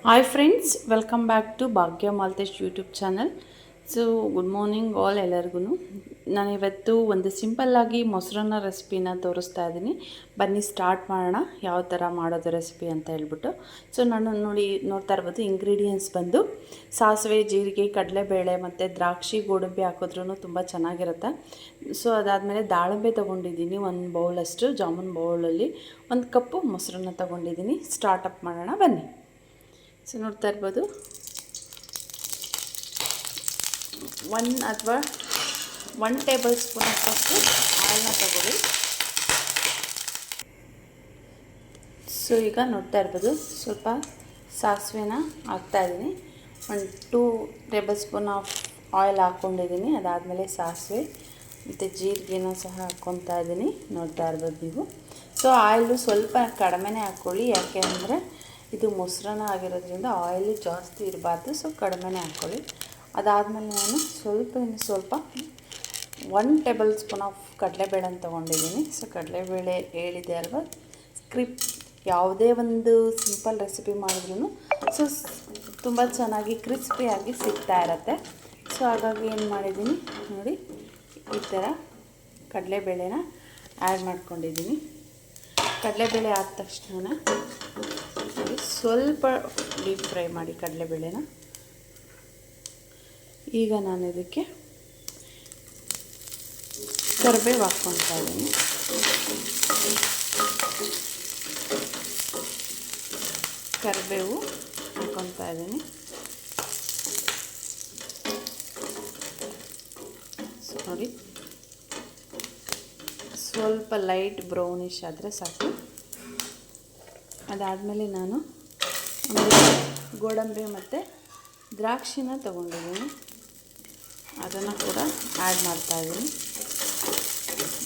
Hi friends, welcome back to Bhagya Maltesh YouTube channel. So good morning all ಎಲ್ಲರಿಗೂ. ನಾನಿವತ್ತು ಒಂದು ಸಿಂಪಲ್ಲಾಗಿ ಮೊಸರನ್ನ ರೆಸಿಪಿನ ತೋರಿಸ್ತಾ ಇದ್ದೀನಿ. ಬನ್ನಿ ಸ್ಟಾರ್ಟ್ ಮಾಡೋಣ ಯಾವ ಥರ ಮಾಡೋದು ರೆಸಿಪಿ ಅಂತ ಹೇಳ್ಬಿಟ್ಟು. ಸೊ ನಾನು ನೋಡ್ತಾ ಇರ್ಬೋದು ಇಂಗ್ರೀಡಿಯೆಂಟ್ಸ್ ಬಂದು ಸಾಸಿವೆ, ಜೀರಿಗೆ, ಕಡಲೆಬೇಳೆ ಮತ್ತು ದ್ರಾಕ್ಷಿ, ಗೋಡಂಬಿ ಹಾಕಿದ್ರೂ ತುಂಬ ಚೆನ್ನಾಗಿರುತ್ತೆ. ಸೊ ಅದಾದಮೇಲೆ ದಾಳಿಂಬೆ ತೊಗೊಂಡಿದ್ದೀನಿ ಒಂದು ಬೌಲಷ್ಟು, ಜಾಮೂನ್ ಬೌಲಲ್ಲಿ 1 ಕಪ್ಪು ಮೊಸರನ್ನ ತೊಗೊಂಡಿದ್ದೀನಿ. ಸ್ಟಾರ್ಟಪ್ ಮಾಡೋಣ ಬನ್ನಿ. ಸೊ ನೋಡ್ತಾ ಇರ್ಬೋದು 1 ಅಥವಾ 1 ಟೇಬಲ್ ಸ್ಪೂನ್ ಅಷ್ಟು ಆಯಿಲ್ನ ತಗೊಳ್ಳಿ. ಸೊ ಈಗ ನೋಡ್ತಾ ಇರ್ಬೋದು ಸ್ವಲ್ಪ ಸಾಸಿವೆನ ಹಾಕ್ತಾಯಿದ್ದೀನಿ. 2 ಟೇಬಲ್ ಸ್ಪೂನ್ ಆಫ್ ಆಯಿಲ್ ಹಾಕ್ಕೊಂಡಿದ್ದೀನಿ. ಅದಾದಮೇಲೆ ಸಾಸಿವೆ ಮತ್ತು ಜೀರಿಗೆನ ಸಹ ಹಾಕ್ಕೊತಾ ಇದ್ದೀನಿ, ನೋಡ್ತಾ ಇರ್ಬೋದು ನೀವು. ಸೊ ಆಯಿಲು ಸ್ವಲ್ಪ ಕಡಿಮೆನೇ ಹಾಕ್ಕೊಳ್ಳಿ, ಯಾಕೆ ಅಂದರೆ ಇದು ಮೊಸರನ್ನ ಆಗಿರೋದ್ರಿಂದ ಆಯಿಲ್ ಜಾಸ್ತಿ ಇರಬಾರ್ದು. ಸೊ ಕಡಿಮೆನೇ ಹಾಕ್ಕೊಳ್ಳಿ. ಅದಾದಮೇಲೆ ನಾನು ಸ್ವಲ್ಪ 1 ಟೇಬಲ್ ಸ್ಪೂನ್ ಆಫ್ ಕಡಲೆಬೇಳೆನ ತೊಗೊಂಡಿದ್ದೀನಿ. ಸೊ ಕಡಲೆಬೇಳೆ ಹೇಳಿದೆ ಅಲ್ವಾ, ಯಾವುದೇ ಒಂದು ಸಿಂಪಲ್ ರೆಸಿಪಿ ಮಾಡಿದ್ರೂ ಸೊ ತುಂಬ ಚೆನ್ನಾಗಿ ಕ್ರಿಸ್ಪಿಯಾಗಿ ಸಿಗ್ತಾ ಇರುತ್ತೆ. ಸೊ ಹಾಗಾಗಿ ಏನು ಮಾಡಿದ್ದೀನಿ ನೋಡಿ, ಈ ಥರ ಕಡಲೆಬೇಳೆನ ಆ್ಯಡ್ ಮಾಡ್ಕೊಂಡಿದ್ದೀನಿ. ಕಡಲೆಬೇಳೆ ಆದ ತಕ್ಷಣ ಸ್ವಲ್ಪ ಡೀಪ್ ಫ್ರೈ ಮಾಡಿ ಕಡಲೆಬೇಳೆನ. ಈಗ ನಾನು ಇದಕ್ಕೆ ಕರಿಬೇವು ಹಾಕ್ಕೊತಾ ಇದ್ದೀನಿ. ಕರಿಬೇವು ಹಾಕ್ಕೊತಾ ಇದ್ದೀನಿ. ಸೊ ನೋಡಿ, ಸ್ವಲ್ಪ ಲೈಟ್ ಬ್ರೌನಿಶ್ ಆದರೆ ಸಾಕು. ಅದಾದಮೇಲೆ ನಾನು ಒಂದು ಗೋಡಂಬಿ ಮತ್ತು ದ್ರಾಕ್ಷಿನ ತೊಗೊಂಡಿದ್ದೀನಿ, ಅದನ್ನು ಕೂಡ ಆ್ಯಡ್ ಮಾಡ್ತಾಯಿದ್ದೀನಿ.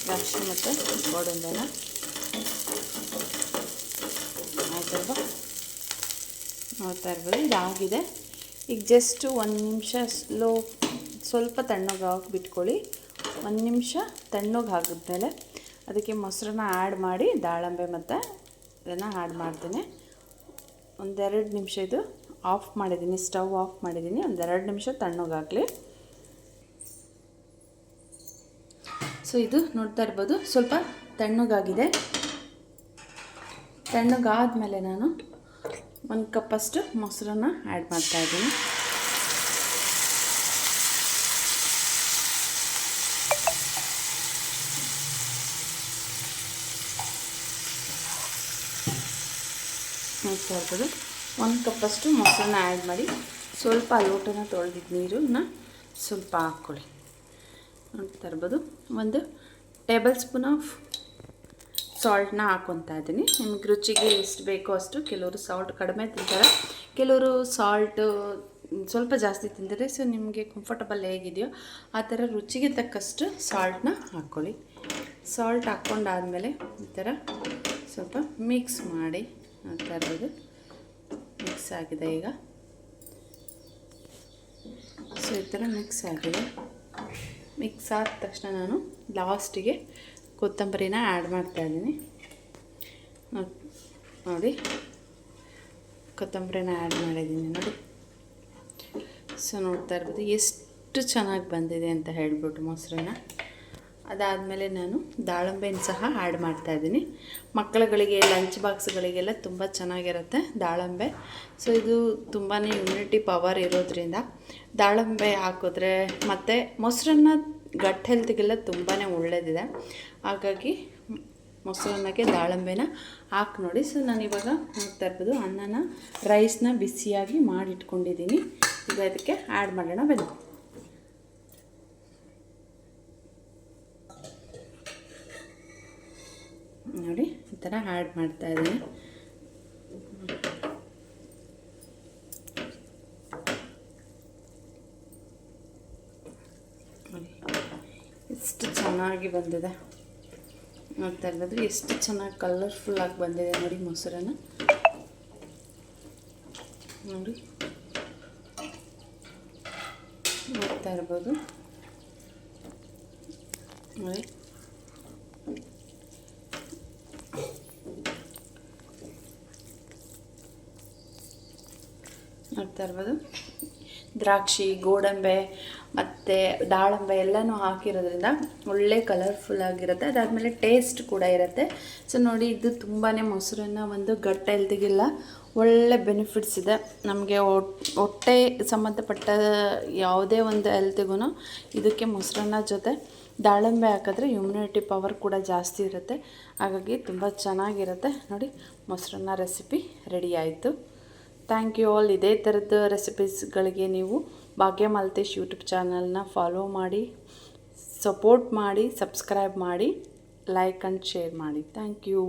ದ್ರಾಕ್ಷಿ ಮತ್ತು ಗೋಡಂಬಿನ ಆಯ್ತಲ್ವ, ನೋಡ್ತಾ ಇರ್ಬೋದು. ಇದಾಗಿದೆ. ಈಗ ಜಸ್ಟ್ 1 ನಿಮಿಷ ಸ್ವಲ್ಪ ತಣ್ಣಗೆ ಬಿಟ್ಕೊಳ್ಳಿ. 1 ನಿಮಿಷ ತಣ್ಣಗೆ ಹಾಕಿದ್ಮೇಲೆ ಅದಕ್ಕೆ ಮೊಸರನ್ನ ಆ್ಯಡ್ ಮಾಡಿ ದಾಳಿಂಬೆ ಮತ್ತು ಇದನ್ನು ಆ್ಯಡ್ ಮಾಡ್ತೀನಿ. 1-2 ನಿಮಿಷ ಇದು ಆಫ್ ಮಾಡಿದ್ದೀನಿ, ಸ್ಟವ್ ಆಫ್ ಮಾಡಿದ್ದೀನಿ. 1-2 ನಿಮಿಷ ತಣ್ಣಗಾಗಲಿ. ಸೊ ಇದು ನೋಡ್ತಾ ಇರ್ಬೋದು ಸ್ವಲ್ಪ ತಣ್ಣಗಾಗಿದೆ. ತಣ್ಣಗಾದಮೇಲೆ ನಾನು 1 ಕಪ್ಪಷ್ಟು ಮೊಸರನ್ನ ಆ್ಯಡ್ ಮಾಡ್ತಾಯಿದ್ದೀನಿ. ನೋಡ್ತಾ ಇರ್ಬೋದು 1 ಕಪ್ಪಷ್ಟು ಮೊಸರನ್ನ ಆ್ಯಡ್ ಮಾಡಿ ಸ್ವಲ್ಪ ಲೋಟನ ತೊಳೆದಿದ್ದು ನೀರನ್ನ ಸ್ವಲ್ಪ ಹಾಕ್ಕೊಳ್ಳಿ. ನೋಡ್ತಾ ಇರ್ಬೋದು 1 ಟೇಬಲ್ ಸ್ಪೂನ್ ಆಫ್ ಸಾಲ್ಟನ್ನ ಹಾಕ್ಕೊತಾ ಇದ್ದೀನಿ. ನಿಮ್ಗೆ ರುಚಿಗೆ ಎಷ್ಟು ಬೇಕೋ ಅಷ್ಟು. ಕೆಲವರು ಸಾಲ್ಟ್ ಕಡಿಮೆ ತಿಂತಾರೆ, ಕೆಲವರು ಸಾಲ್ಟು ಸ್ವಲ್ಪ ಜಾಸ್ತಿ ತಿಂತಾರೆ. ಸೊ ನಿಮಗೆ ಕಂಫರ್ಟಬಲ್ ಹೇಗಿದೆಯೋ ಆ ಥರ ರುಚಿಗೆ ತಕ್ಕಷ್ಟು ಸಾಲ್ಟನ್ನ ಹಾಕ್ಕೊಳ್ಳಿ. ಸಾಲ್ಟ್ ಹಾಕ್ಕೊಂಡಾದಮೇಲೆ ಈ ಥರ ಸ್ವಲ್ಪ ಮಿಕ್ಸ್ ಮಾಡಿ. ನೋಡ್ತಾ ಇರ್ಬೋದು ಮಿಕ್ಸ್ ಆಗಿದೆ ಈಗ. ಸೊ ಈ ಥರ ಮಿಕ್ಸ್ ಆಗಿದೆ. ಮಿಕ್ಸ್ ಆದ ತಕ್ಷಣ ನಾನು ಲಾಸ್ಟಿಗೆ ಕೊತ್ತಂಬರಿನ ಆ್ಯಡ್ ಮಾಡ್ತಾಯಿದ್ದೀನಿ. ನೋಡಿ, ಕೊತ್ತಂಬರಿನ ಆ್ಯಡ್ ಮಾಡಿದ್ದೀನಿ ನೋಡಿ. ಸೊ ನೋಡ್ತಾ ಇರ್ಬೋದು ಎಷ್ಟು ಚೆನ್ನಾಗಿ ಬಂದಿದೆ ಅಂತ ಹೇಳ್ಬಿಟ್ಟು ಮೊಸರನ್ನ. ಅದಾದಮೇಲೆ ನಾನು ದಾಳಿಂಬೆನ ಸಹ ಆ್ಯಡ್ ಮಾಡ್ತಾಯಿದ್ದೀನಿ. ಮಕ್ಕಳುಗಳಿಗೆ ಲಂಚ್ ಬಾಕ್ಸ್ಗಳಿಗೆಲ್ಲ ತುಂಬ ಚೆನ್ನಾಗಿರುತ್ತೆ ದಾಳಿಂಬೆ. ಸೊ ಇದು ತುಂಬಾ ಇಮ್ಯುನಿಟಿ ಪವರ್ ಇರೋದ್ರಿಂದ ದಾಳಿಂಬೆ ಹಾಕಿದ್ರೆ ಮತ್ತು ಮೊಸರನ್ನ ಗಟ್ ಹೆಲ್ತ್ಗೆಲ್ಲ ತುಂಬಾ ಒಳ್ಳೆಯದಿದೆ. ಹಾಗಾಗಿ ಮೊಸರನ್ನಕ್ಕೆ ದಾಳಿಂಬೆನ ಹಾಕಿ ನೋಡಿ. ಸೊ ನಾನಿವಾಗ ನೋಡ್ತಾ ಇರ್ಬೋದು ರೈಸ್ನ ಬಿಸಿಯಾಗಿ ಮಾಡಿಟ್ಕೊಂಡಿದ್ದೀನಿ. ಈಗ ಅದಕ್ಕೆ ಆ್ಯಡ್ ಮಾಡೋಣ ಬನ್ನಿ. ನೋಡಿ ಈ ಥರ ಆ್ಯಡ್ ಮಾಡ್ತಾಯಿದ್ದೀನಿ. ಎಷ್ಟು ಚೆನ್ನಾಗಿ ಬಂದಿದೆ ನೋಡ್ತಾ ಇರ್ಬೋದು, ಎಷ್ಟು ಚೆನ್ನಾಗಿ ಕಲರ್ಫುಲ್ಲಾಗಿ ಬಂದಿದೆ ನೋಡಿ ಮೊಸರನ್ನ. ನೋಡಿ ನೋಡ್ತಾ ಇರ್ಬೋದು ನೋಡಿ. ನೋಡ್ತಾ ಇರ್ಬೋದು. ದ್ರಾಕ್ಷಿ, ಗೋಡಂಬಿ ಮತ್ತು ದಾಳಂಬೆ ಎಲ್ಲನೂ ಹಾಕಿರೋದ್ರಿಂದ ಒಳ್ಳೆ ಕಲರ್ಫುಲ್ ಆಗಿರುತ್ತೆ. ಅದಾದಮೇಲೆ ಟೇಸ್ಟ್ ಕೂಡ ಇರುತ್ತೆ. ಸೊ ನೋಡಿ, ಇದು ತುಂಬಾ ಮೊಸರನ್ನ ಒಂದು ಗಟ್ ಹೆಲ್ತಿಗೆಲ್ಲ ಒಳ್ಳೆ ಬೆನಿಫಿಟ್ಸ್ ಇದೆ. ನಮಗೆ ಹೊಟ್ಟೆ ಸಂಬಂಧಪಟ್ಟ ಯಾವುದೇ ಒಂದು ಹೆಲ್ತಿಗೂ ಇದಕ್ಕೆ ಮೊಸರನ್ನ ಜೊತೆ ದಾಳಿಂಬೆ ಹಾಕಿದ್ರೆ ಇಮ್ಯುನಿಟಿ ಪವರ್ ಕೂಡ ಜಾಸ್ತಿ ಇರುತ್ತೆ. ಹಾಗಾಗಿ ತುಂಬ ಚೆನ್ನಾಗಿರುತ್ತೆ. ನೋಡಿ, ಮೊಸರನ್ನ ರೆಸಿಪಿ ರೆಡಿ ಆಯಿತು. Thank you all. ಇದೇ ಥರದ ರೆಸಿಪೀಸ್ಗಳಿಗೆ ನೀವು ಭಾಗ್ಯ ಮಾಲ್ತೇಶ್ ಯೂಟ್ಯೂಬ್ ಚಾನಲ್ನ ಫಾಲೋ ಮಾಡಿ, ಸಪೋರ್ಟ್ ಮಾಡಿ, ಸಬ್ಸ್ಕ್ರೈಬ್ ಮಾಡಿ, ಲೈಕ್ ಆ್ಯಂಡ್ ಶೇರ್ ಮಾಡಿ. Thank you.